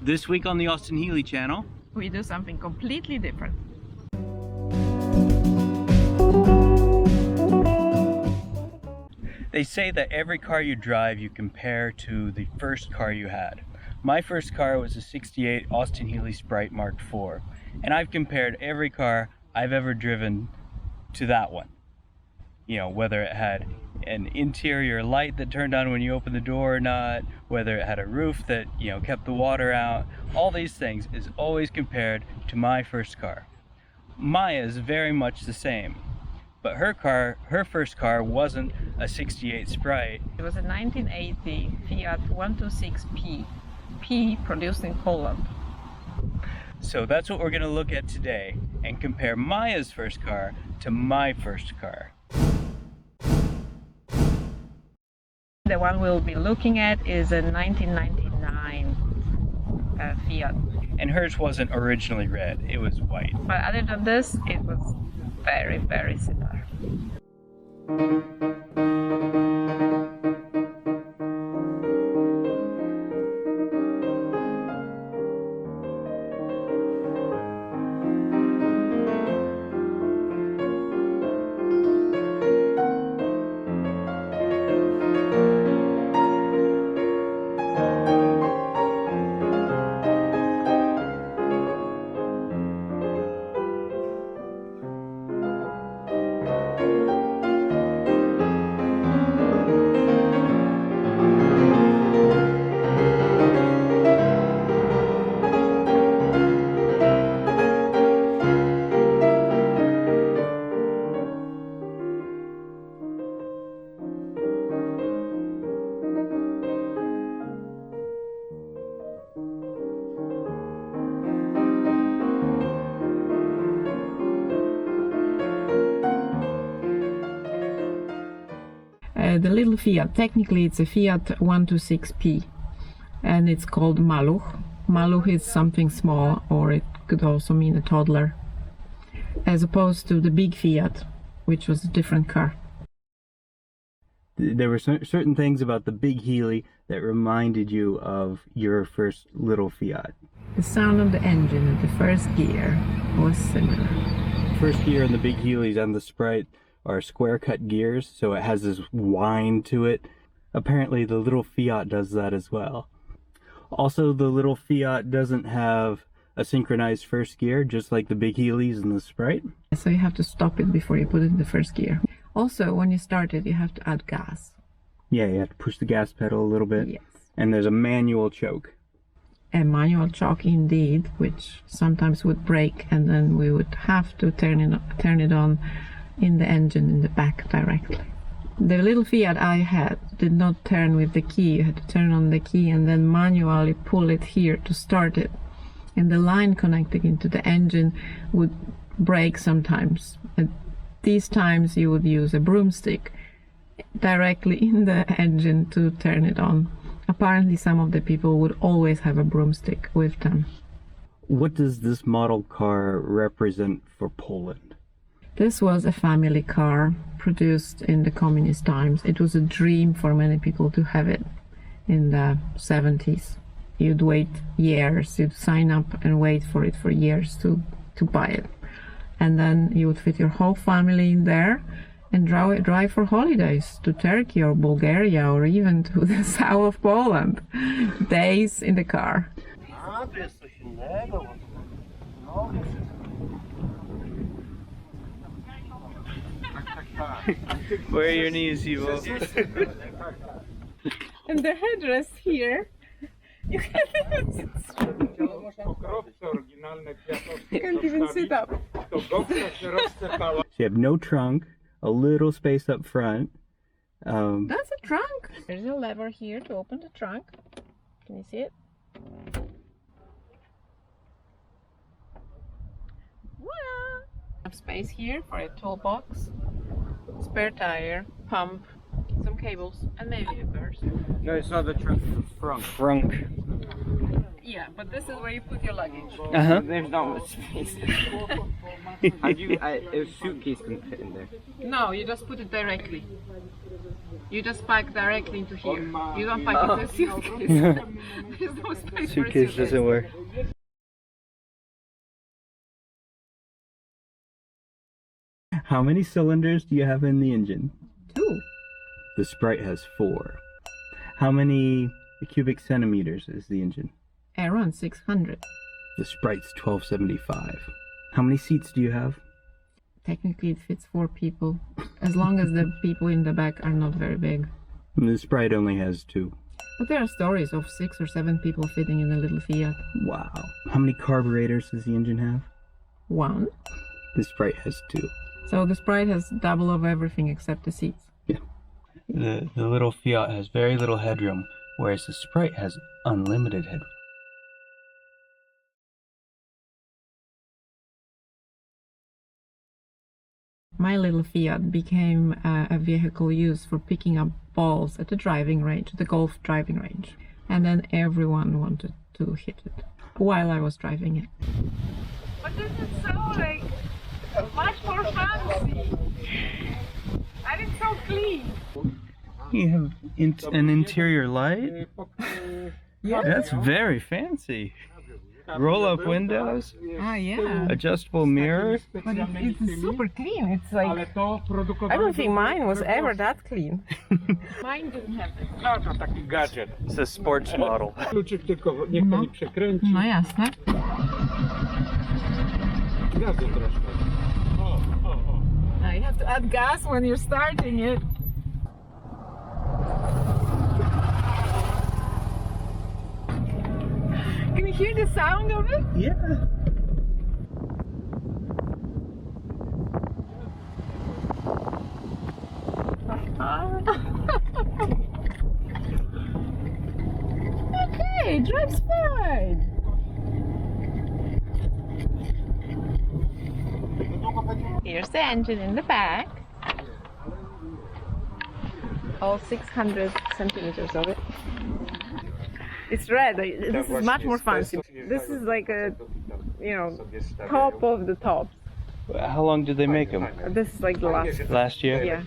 This week on the Austin Healey channel, we do something completely different. they say that every car you drive you compare to the first car you had. My first car was a 68 Austin Healey Sprite Mark IV, and I've compared every car I've ever driven to that one. You know, whether it had an interior light that turned on when you opened the door or not, whether it had a roof that, you know, kept the water out, all these things is always compared to my first car. Maya is very much the same, but her first car wasn't a 68 Sprite. It was a 1980 Fiat 126P, P produced in Poland. So that's what we're going to look at today and compare Maya's first car to my first car. The one we'll be looking at is a 1999 Fiat. And hers wasn't originally red, it was white. But other than this, it was very, very similar. The little Fiat, technically it's a Fiat 126P, and it's called Maluch. Maluch is something small, or it could also mean a toddler, as opposed to the big Fiat, which was a different car. There were certain things about the big Healey that reminded you of your first little Fiat. The sound of the engine in the first gear was similar. First gear in the big Healeys and the Sprite are square cut gears, so it has this whine to it. Apparently the little Fiat does that as well. Also, the little Fiat doesn't have a synchronized first gear, just like the big Healeys and the Sprite. So you have to stop it before you put it in the first gear. Also, when you start it, you have to add gas. Yeah, you have to push the gas pedal a little bit. Yes. And there's a manual choke. A manual choke indeed, which sometimes would break, and then we would have to turn it on in the engine in the back directly. The little Fiat I had did not turn with the key. You had to turn on the key and then manually pull it here to start it. And the line connecting into the engine would break sometimes. At these times you would use a broomstick directly in the engine to turn it on. Apparently some of the people would always have a broomstick with them. What does this model car represent for Poland? This was a family car produced in the communist times. It was a dream for many people to have it in the 70s. You'd wait years, you'd sign up and wait for it for years to buy it. And then you would fit your whole family in there and drive for holidays to Turkey or Bulgaria or even to the south of Poland. Days in the car. Where are your knees, Ivo? And the headrest here, you can't even sit up. So you have no trunk, a little space up front. That's a trunk. There's a lever here to open the trunk. Can you see it? Voila! Have space here for a toolbox, spare tire, pump, some cables, and maybe a purse. No, it's not the trunk, it's the frunk. Yeah, but this is where you put your luggage. Uh-huh. There's not much space. A suitcase can fit in there. No, you just put it directly. You just pack directly into here. You don't pack into a suitcase. There's no space for a Suitcase doesn't work. How many cylinders do you have in the engine? 2. The Sprite has 4. How many cubic centimeters is the engine? Around 600. The Sprite's 1275. How many seats do you have? Technically it fits 4 people, as long as the people in the back are not very big. And the Sprite only has 2. But there are stories of 6 or 7 people fitting in a little Fiat. Wow. How many carburetors does the engine have? 1. The Sprite has 2. So the Sprite has double of everything except the seats. Yeah. The little Fiat has very little headroom, whereas the Sprite has unlimited headroom. My little Fiat became a vehicle used for picking up balls at the driving range, the golf driving range. And then everyone wanted to hit it while I was driving it. But this is so like much more fancy. And it's so clean. You have an interior light? Yeah. That's very fancy. Roll-up windows, Ah, yeah. adjustable mirror. But it's super clean. It's like, I don't think mine was ever that clean. Mine didn't have this. No, to taki gadżet. It's a sports model. Kluczyk tylko niech pani przekręci. No jasne. Gazu troszkę. O. Now you have to add gas when you're starting it. Can you hear the sound of it? Yeah. Okay, drives fine. Here's the engine in the back. All 600 centimeters of it. It's red. This is much more fancy. This is like a, top of the tops. How long did they make them? This is like the last. Last year? Yeah.